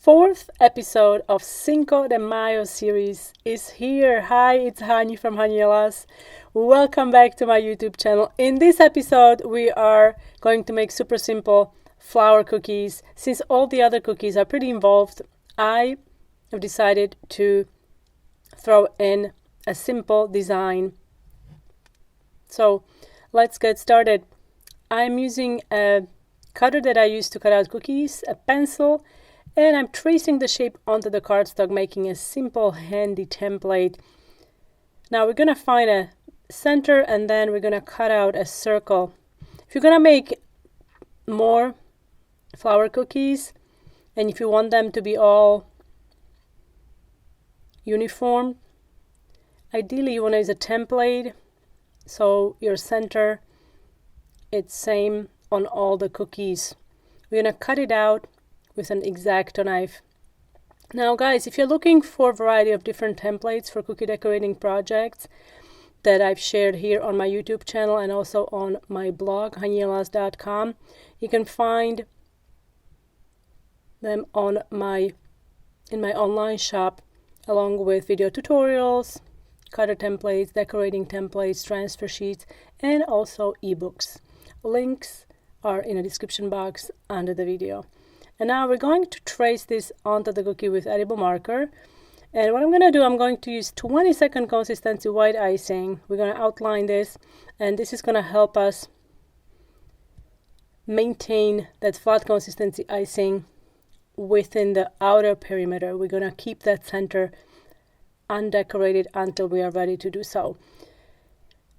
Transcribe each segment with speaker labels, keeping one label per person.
Speaker 1: fourth episode of Cinco de Mayo series is here. Hi, it's Hani from Hanielas. Welcome back to my YouTube channel. In this episode, we are going to make super simple flour cookies. Since all the other cookies are pretty involved, I have decided to throw in a simple design. So let's get started. I'm using a cutter that I use to cut out cookies, a pencil, and I'm tracing the shape onto the cardstock, making a simple handy template. Now we're going to find a center and then we're going to cut out a circle. If you're going to make more flour cookies and if you want them to be all uniform, ideally you want to use a template so your center it's same on all the cookies. We're going to cut it out with an X-Acto knife. Now guys, if you're looking for a variety of different templates for cookie decorating projects that I've shared here on my YouTube channel and also on my blog, hanielas.com, you can find them on in my online shop along with video tutorials, cutter templates, decorating templates, transfer sheets, and also ebooks. Links are in the description box under the video. And now we're going to trace this onto the cookie with edible marker. And what I'm going to do, I'm going to use 20-second consistency white icing. We're going to outline this, and this is going to help us maintain that flat consistency icing within the outer perimeter. We're going to keep that center undecorated until we are ready to do so.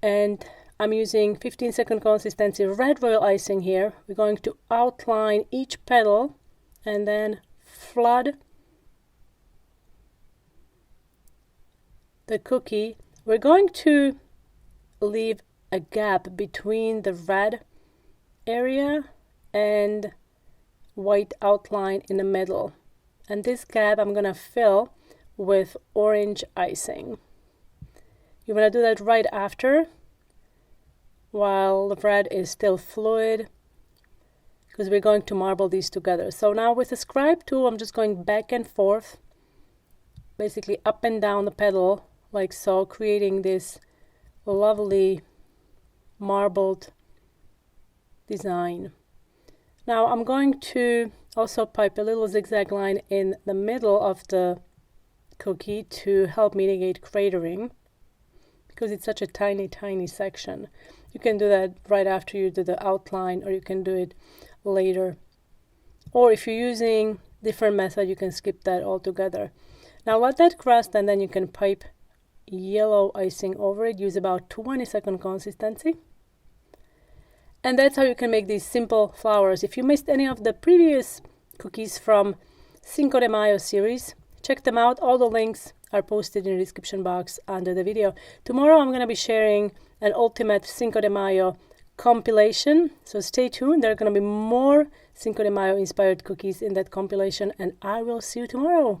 Speaker 1: And I'm using 15-second consistency red royal icing here. We're going to outline each petal and then flood the cookie. We're going to leave a gap between the red area and white outline in the middle. And this gap I'm going to fill with orange icing. You want to do that right after, while the red is still fluid, because we're going to marble these together. So now with the scribe tool, I'm just going back and forth, basically up and down the petal like so, creating this lovely marbled design. Now I'm going to also pipe a little zigzag line in the middle of the cookie to help mitigate cratering, because it's such a tiny section. You can do that right after you do the outline, or you can do it later. Or if you're using different method, you can skip that altogether. Now let that crust, and then you can pipe yellow icing over it. Use about 20-second consistency. And that's how you can make these simple flowers. If you missed any of the previous cookies from Cinco de Mayo series, check them out. All the links are posted in the description box under the video. Tomorrow I'm going to be sharing an ultimate Cinco de Mayo compilation, so stay tuned. There are going to be more Cinco de Mayo inspired cookies in that compilation, and I will see you tomorrow.